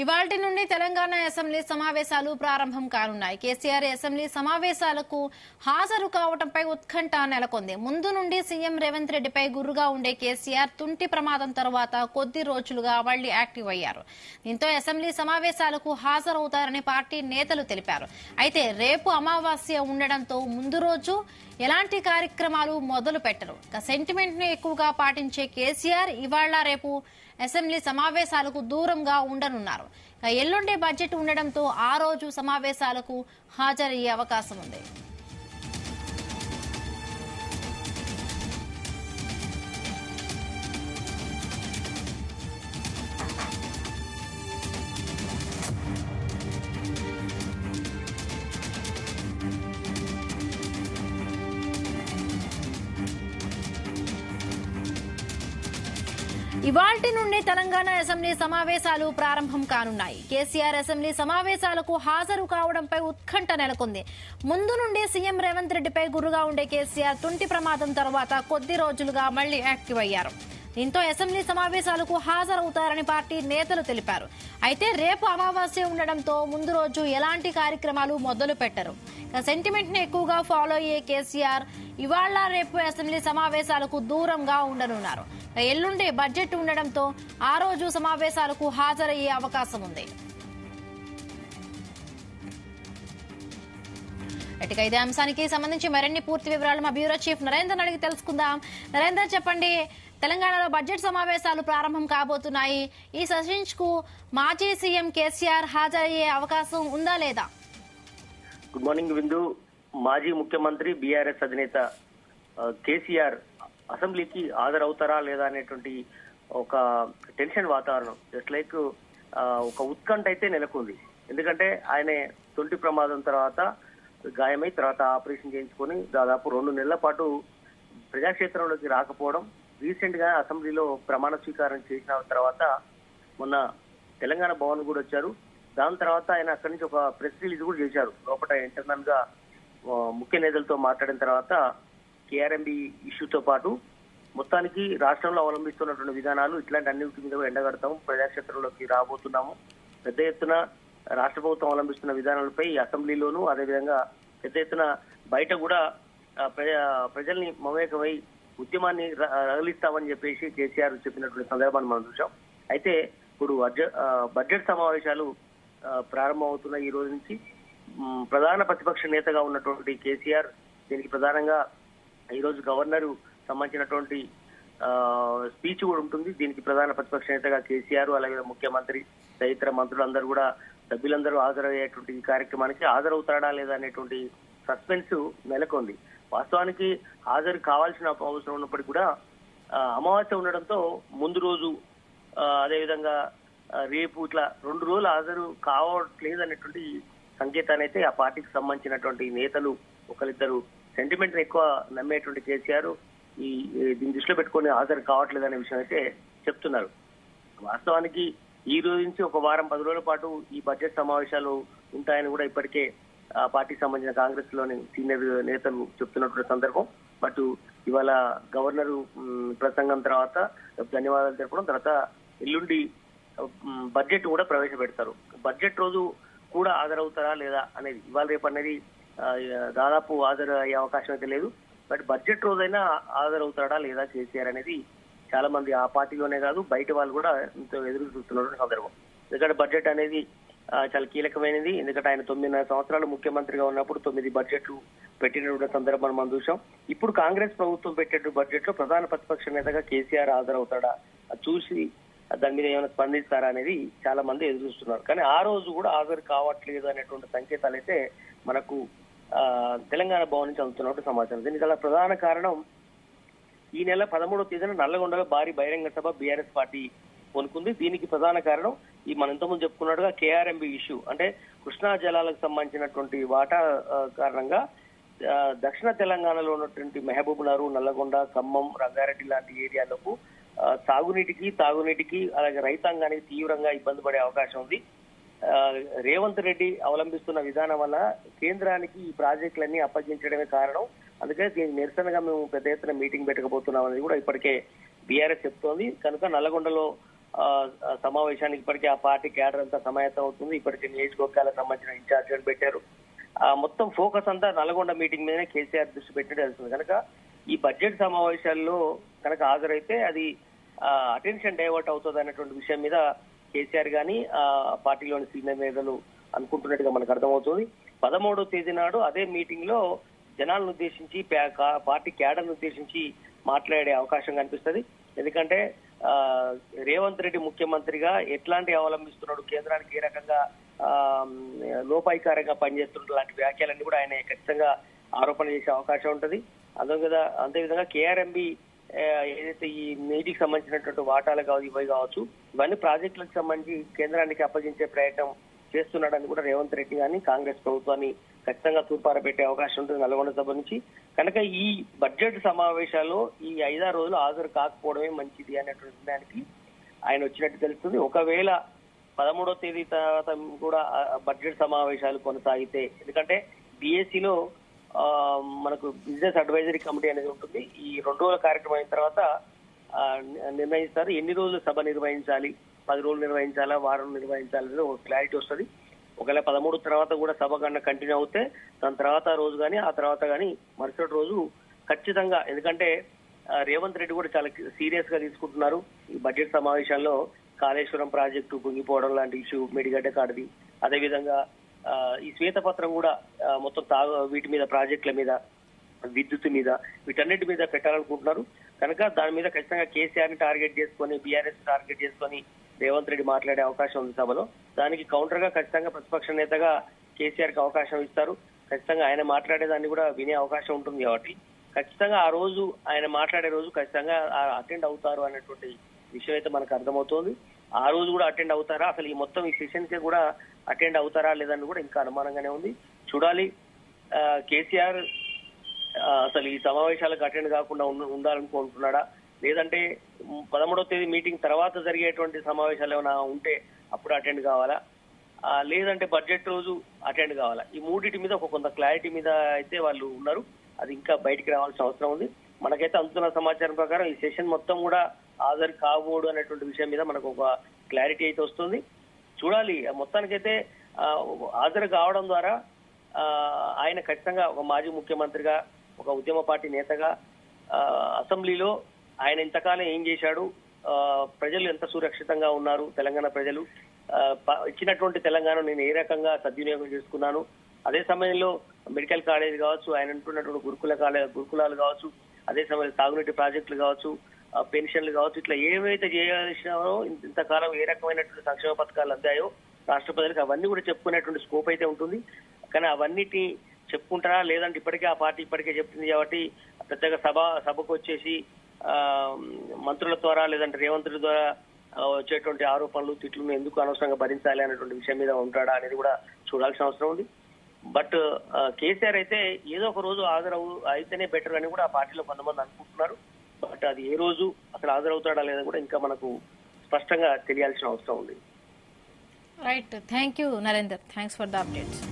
ఇవాల్టి నుండి తెలంగాణ అసెంబ్లీ సమావేశాలు ప్రారంభం కానున్నాయి. కేసీఆర్ అసెంబ్లీ సమావేశాలకు హాజరు కావడంపై ఉత్కంఠ నెలకొంది. ముందు నుండి సీఎం రేవంత్ రెడ్డిపై గుర్రుగా ఉండే కేసీఆర్ తుంటి ప్రమాదం తర్వాత కొద్ది రోజులుగా మళ్లీ యాక్టివ్ అయ్యారు. దీంతో అసెంబ్లీ సమావేశాలకు హాజరవుతారని పార్టీ నేతలు తెలిపారు. అయితే రేపు అమావాస్య ఉండడంతో ముందు రోజు ఎలాంటి కార్యక్రమాలు మొదలు పెట్టరు. సెంటిమెంట్ ను ఎక్కువగా పాటించే కేసీఆర్ ఇవాళ రేపు అసెంబ్లీ సమావేశాలకు దూరంగా ఉండనున్నారు. ఎల్లుండి బడ్జెట్ ఉండడంతో ఆ రోజు సమావేశాలకు హాజరయ్యే అవకాశం ఉంది. ఇవాల్టి నుండి తెలంగాణ అసెంబ్లీ సమావేశాలు ప్రారంభం కానున్నాయి. కేసీఆర్ అసెంబ్లీ సమావేశాలకు హాజరు కావడంపై ఉత్కంఠ నెలకొంది. ముందు నుండి సీఎం రేవంత్ రెడ్డిపై గుర్రుగా ఉండే కేసీఆర్ తుంటి ప్రమాదం తర్వాత కొద్ది రోజులుగా మళ్లీ యాక్టివ్ అయ్యారు. దీంతో అసెంబ్లీ సమావేశాలకు హాజరవుతారని పార్టీ నేతలు తెలిపారు. అయితే రేపు అమావాస్య ఉండడంతో ముందు రోజు ఎలాంటి కార్యక్రమాలు మొదలు పెట్టరు. సెంటిమెంట్ ను ఎక్కువగా ఫాలో అయ్యే కేసీఆర్ ఇవాళ రేపు అసెంబ్లీ సమావేశాలకు దూరంగా ఉండనున్నారు. ఎల్లుండి బడ్జెట్ ఉండడంతో ఆ రోజు సమావేశాలకు హాజరయ్యే అవకాశం ఉంది. ఇదే అంశానికి సంబంధించి మరిన్ని పూర్తి వివరాలు మా బ్యూరో చీఫ్ నరేందర్ అడిగి తెలుసుకుందాం. నరేందర్, చెప్పండి, తెలంగాణలో బడ్జెట్ సమావేశాలు ప్రారంభం కాబోతున్నాయి. ఈ సెషన్స్ కు మాజీ సీఎం కేసీఆర్ హాజరయ్యే అవకాశం ఉందా లేదా? గుడ్ మార్నింగ్ విందు. మాజీ ముఖ్యమంత్రి బీఆర్ఎస్ అధినేత కేసీఆర్ అసెంబ్లీకి హాజరవుతారా లేదా అనేటువంటి ఒక టెన్షన్ వాతావరణం, జస్ట్ లైక్ ఒక ఉత్కంఠ అయితే నెలకొంది. ఎందుకంటే ఆయన తొంటి ప్రమాదం తర్వాత గాయమై తర్వాత ఆపరేషన్ చేయించుకొని దాదాపు 2 నెలల పాటు ప్రజాక్షేత్రంలోకి రాకపోవడం, రీసెంట్ గా అసెంబ్లీలో ప్రమాణ స్వీకారం చేసిన తర్వాత మొన్న తెలంగాణ భవన్ కూడా వచ్చారు. దాని తర్వాత ఆయన అక్కడి నుంచి ఒక ప్రెస్ రిలీజ్ కూడా చేశారు. లోపల ఇంటర్నల్ గా ముఖ్య నేతలతో మాట్లాడిన తర్వాత కేఆర్ఎంబి ఇష్యూతో పాటు మొత్తానికి రాష్ట్రంలో అవలంబిస్తున్నటువంటి విధానాలు ఇట్లాంటి అన్నింటి మీద ఎండగడతాము, ప్రజాక్షేత్రంలోకి రాబోతున్నాము, పెద్ద ఎత్తున రాష్ట్ర ప్రభుత్వం అవలంబిస్తున్న విధానాలపై అసెంబ్లీలోనూ అదేవిధంగా పెద్ద ఎత్తున బయట కూడా ప్రజల్ని మమేకమై ఉద్యమాన్ని రగిలిస్తామని చెప్పేసి కేసీఆర్ చెప్పినటువంటి సందర్భాన్ని మనం చూసాం. అయితే ఇప్పుడు బడ్జెట్ సమావేశాలు ప్రారంభమవుతున్న ఈ రోజు నుంచి ప్రధాన ప్రతిపక్ష నేతగా ఉన్నటువంటి కేసీఆర్ దీనికి ప్రధానంగా ఈ రోజు గవర్నర్ సంబంధించినటువంటి స్పీచ్ కూడా ఉంటుంది. దీనికి ప్రధాన ప్రతిపక్ష నేతగా కేసీఆర్ అలాగే ముఖ్యమంత్రి తదితర మంత్రులందరూ కూడా సభ్యులందరూ హాజరయ్యేటువంటి ఈ కార్యక్రమానికి హాజరవుతాడా లేదా అనేటువంటి సస్పెన్స్ నెలకొంది. వాస్తవానికి హాజరు కావాల్సిన అవసరం ఉన్నప్పటికీ కూడా అమావాస్య ఉండడంతో ముందు రోజు అదేవిధంగా రేపు ఇట్లా 2 రోజులు హాజరు కావట్లేదు అనేటువంటి సంకేతాన్ని అయితే ఆ పార్టీకి సంబంధించినటువంటి నేతలు ఒకరిద్దరు సెంటిమెంట్ ఎక్కువ నమ్మేటువంటి కేసీఆర్ దీన్ని దృష్టిలో పెట్టుకుని హాజరు కావట్లేదు అనే విషయం అయితే చెప్తున్నారు. వాస్తవానికి ఈ రోజు నుంచి ఒక వారం 10 రోజుల పాటు ఈ బడ్జెట్ సమావేశాలు ఉంటాయని కూడా ఇప్పటికే ఆ పార్టీకి సంబంధించిన కాంగ్రెస్ లోని సీనియర్ నేతలు చెప్తున్నటువంటి సందర్భం. బట్ ఇవాళ గవర్నర్ ప్రసంగం తర్వాత ధన్యవాదాలు తెలపడం, తర్వాత ఎల్లుండి బడ్జెట్ కూడా ప్రవేశపెడతారు. బడ్జెట్ రోజు కూడా హాజరవుతారా లేదా అనేది ఇవాళ రేపు అనేది దాదాపు హాజరు అయ్యే అవకాశం అయితే లేదు. బట్ బడ్జెట్ రోజైనా హాజరవుతాడా లేదా కేసీఆర్ అనేది చాలా మంది ఆ పార్టీలోనే కాదు బయట వాళ్ళు కూడా ఎంతో ఎదురు చూస్తున్నటువంటి సందర్భం. ఎందుకంటే బడ్జెట్ అనేది చాలా కీలకమైనది. ఎందుకంటే ఆయన 9.5 సంవత్సరాలు ముఖ్యమంత్రిగా ఉన్నప్పుడు 9 బడ్జెట్లు పెట్టినటువంటి సందర్భాన్ని మనం చూసాం. ఇప్పుడు కాంగ్రెస్ ప్రభుత్వం పెట్టే బడ్జెట్ లో ప్రధాన ప్రతిపక్ష నేతగా కేసీఆర్ హాజరవుతాడా, చూసి దాని మీద ఏమైనా స్పందిస్తారా అనేది చాలా మంది ఎదురు చూస్తున్నారు. కానీ ఆ రోజు కూడా హాజరు కావట్లేదు అనేటువంటి సంకేతాలు అయితే మనకు తెలంగాణ భవన్ నుంచి అందుతున్నట్టు సమాచారం. దీనికి గల ప్రధాన కారణం ఈ నెల 13వ తేదీన నల్లగొండలో భారీ బహిరంగ సభ బీఆర్ఎస్ పార్టీ కొనుక్కుంది. దీనికి ప్రధాన కారణం ఈ మనం ఇంతకుముందు చెప్పుకున్నట్టుగా కేఆర్ఎంబి ఇష్యూ, అంటే కృష్ణా జలాలకు సంబంధించినటువంటి వాటా కారణంగా దక్షిణ తెలంగాణలో ఉన్నటువంటి మహబూబ్ నగర్, నల్లగొండ, ఖమ్మం, రంగారెడ్డి లాంటి ఏరియాలకు తాగునీటికి అలాగే రైతాంగానికి తీవ్రంగా ఇబ్బంది పడే అవకాశం ఉంది. రేవంత్ రెడ్డి అవలంబిస్తున్న విధానం వల్ల కేంద్రానికి ఈ ప్రాజెక్టులన్నీ అప్పగించడమే కారణం. అందుకే దీనికి నిరసనగా మేము పెద్ద ఎత్తున మీటింగ్ పెట్టకపోతున్నాం అనేది కూడా ఇప్పటికే బీఆర్ఎస్ చెప్తోంది. కనుక నల్లగొండలో సమావేశానికి ఇప్పటికే ఆ పార్టీ క్యాడర్ అంతా సమాయత్తం అవుతుంది. ఇప్పటికే నియోజకవర్గాలకు సంబంధించిన ఇన్ఛార్జ్ పెట్టారు. మొత్తం ఫోకస్ అంతా నల్గొండ మీటింగ్ మీదనే కేసీఆర్ దృష్టి పెట్టినట్టు తెలుస్తుంది. కనుక ఈ బడ్జెట్ సమావేశాల్లో కనుక హాజరైతే అది అటెన్షన్ డైవర్ట్ అవుతుంది అనేటువంటి విషయం మీద కేసీఆర్ గాని పార్టీలోని సీనియర్ నేతలు అనుకుంటున్నట్టుగా మనకు అర్థమవుతుంది. 13వ తేదీ నాడు అదే మీటింగ్ లో జనాలను ఉద్దేశించి పార్టీ క్యాడర్ను ఉద్దేశించి మాట్లాడే అవకాశం కనిపిస్తుంది. ఎందుకంటే రేవంత్ రెడ్డి ముఖ్యమంత్రిగా ఎట్లాంటి అవలంబిస్తున్నాడు, కేంద్రానికి ఏ రకంగా లోపాయికారంగా పనిచేస్తున్న లాంటి వ్యాఖ్యలన్నీ కూడా ఆయన ఖచ్చితంగా ఆరోపణ చేసే అవకాశం ఉంటుంది. అంతేవిధంగా కేఆర్ఎంబి ఏదైతే ఈ నీటికి సంబంధించినటువంటి వాటాలు ఇవి కావచ్చు, ఇవన్నీ ప్రాజెక్టులకు సంబంధించి కేంద్రానికి అప్పగించే ప్రయత్నం చేస్తున్నాడని కూడా రేవంత్ రెడ్డి కానీ కాంగ్రెస్ ప్రభుత్వాన్ని ఖచ్చితంగా తూర్పారబెట్టే అవకాశం ఉంటుంది నల్గొండ సభ నుంచి. కనుక ఈ బడ్జెట్ సమావేశాల్లో ఈ 5-6 రోజులు హాజరు కాకపోవడమే మంచిది అనేటువంటి నిర్ణయానికి ఆయన వచ్చినట్టు తెలుస్తుంది. ఒకవేళ 13వ తేదీ తర్వాత కూడా బడ్జెట్ సమావేశాలు కొనసాగితే, ఎందుకంటే బీఎస్సీలో మనకు బిజినెస్ అడ్వైజరీ కమిటీ అనేది ఉంటుంది. ఈ 2 రోజుల కార్యక్రమం అయిన తర్వాత నిర్ణయిస్తారు ఎన్ని రోజులు సభ నిర్వహించాలి, 10 రోజులు నిర్వహించాలా, వారం నిర్వహించాలని ఒక క్లారిటీ వస్తుంది. ఒకవేళ 13 తర్వాత కూడా సభ కన్నా కంటిన్యూ అవుతే దాని తర్వాత రోజు కానీ ఆ తర్వాత కానీ మరుసటి రోజు ఖచ్చితంగా, ఎందుకంటే రేవంత్ రెడ్డి కూడా చాలా సీరియస్ గా తీసుకుంటున్నారు ఈ బడ్జెట్ సమావేశాల్లో. కాళేశ్వరం ప్రాజెక్టు కుంగిపోవడం లాంటి ఇష్యూ, మేడిగడ్డ కాడది, అదేవిధంగా ఈ శ్వేతపత్రం కూడా మొత్తం వీటి మీద, ప్రాజెక్టుల మీద, విద్యుత్ మీద, వీటన్నిటి మీద పెట్టాలనుకుంటున్నారు. కనుక దాని మీద ఖచ్చితంగా కేసీఆర్ ని టార్గెట్ చేసుకొని, బీఆర్ఎస్ టార్గెట్ చేసుకొని రేవంత్ రెడ్డి మాట్లాడే అవకాశం ఉంది సభలో. దానికి కౌంటర్ గా ఖచ్చితంగా ప్రతిపక్ష నేతగా కేసీఆర్ కి అవకాశం ఇస్తారు. ఖచ్చితంగా ఆయన మాట్లాడేదాన్ని కూడా వినే అవకాశం ఉంటుంది. కాబట్టి ఖచ్చితంగా ఆ రోజు ఆయన మాట్లాడే రోజు ఖచ్చితంగా అటెండ్ అవుతారు అనేటువంటి విషయం అయితే మనకు అర్థమవుతోంది. ఆ రోజు కూడా అటెండ్ అవుతారా, అసలు ఈ మొత్తం ఈ సెషన్ కి కూడా అటెండ్ అవుతారా లేదని కూడా ఇంకా అనుమానంగానే ఉంది. చూడాలి కేసీఆర్ అసలు ఈ సమావేశాలకు అటెండ్ కాకుండా ఉండాలనుకుంటున్నాడా, లేదంటే 13వ తేదీ మీటింగ్ తర్వాత జరిగేటువంటి సమావేశాలు ఏమైనా ఉంటే అప్పుడు అటెండ్ కావాలా, లేదంటే బడ్జెట్ రోజు అటెండ్ కావాలా, ఈ మూడింటి మీద ఒక కొంత క్లారిటీ మీద అయితే వాళ్ళు ఉన్నారు. అది ఇంకా బయటికి రావాల్సిన అవసరం ఉంది. మనకైతే అందుతున్న సమాచారం ప్రకారం ఈ సెషన్ మొత్తం కూడా హాజరు కావోడు అనేటువంటి విషయం మీద మనకు ఒక క్లారిటీ అయితే వస్తుంది. చూడాలి. మొత్తానికైతే హాజరు కావడం ద్వారా ఆయన ఖచ్చితంగా ఒక మాజీ ముఖ్యమంత్రిగా, ఒక ఉద్యమ పార్టీ నేతగా అసెంబ్లీలో ఆయన ఇంతకాలం ఏం చేశాడు, ప్రజలు ఎంత సురక్షితంగా ఉన్నారు, తెలంగాణ ప్రజలు ఇచ్చినటువంటి తెలంగాణ నేను ఏ రకంగా సద్వినియోగం చేసుకున్నాను, అదే సమయంలో మెడికల్ కాలేజ్ కావచ్చు, ఆయన అంటున్నటువంటి గురుకులాలు కావచ్చు, అదే సమయంలో తాగునీటి ప్రాజెక్టులు కావచ్చు, పెన్షన్లు కావచ్చు, ఇట్లా ఏవైతే చేయాల్సినారో ఇంతకాలం ఏ రకమైనటువంటి సంక్షేమ పథకాలు అందాయో రాష్ట్ర ప్రజలకు అవన్నీ కూడా చెప్పుకునేటువంటి స్కోప్ అయితే ఉంటుంది. కానీ అవన్నిటిని చెప్పుకుంటారా, లేదంటే ఇప్పటికే ఆ పార్టీ ఇప్పటికే చెప్తుంది కాబట్టి పెద్దగా సభకు వచ్చేసి మంత్రుల ద్వారా లేదంటే రేవంత్ రెడ్డి ద్వారా వచ్చేటువంటి ఆరోపణలు, తిట్లను ఎందుకు అనవసరంగా భరించాలి అనేటువంటి విషయం మీద ఉంటాడా అనేది కూడా చూడాల్సిన అవసరం ఉంది. బట్ కేసీఆర్ అయితే ఏదో ఒక రోజు అయితేనే బెటర్ అని కూడా ఆ పార్టీలో కొంతమంది అనుకుంటున్నారు. బట్ అది ఏ రోజు అసలు హాజరవుతాడా లేదా కూడా ఇంకా మనకు స్పష్టంగా తెలియాల్సిన అవసరం ఉంది. Right, thank you Narender, thanks for the updates.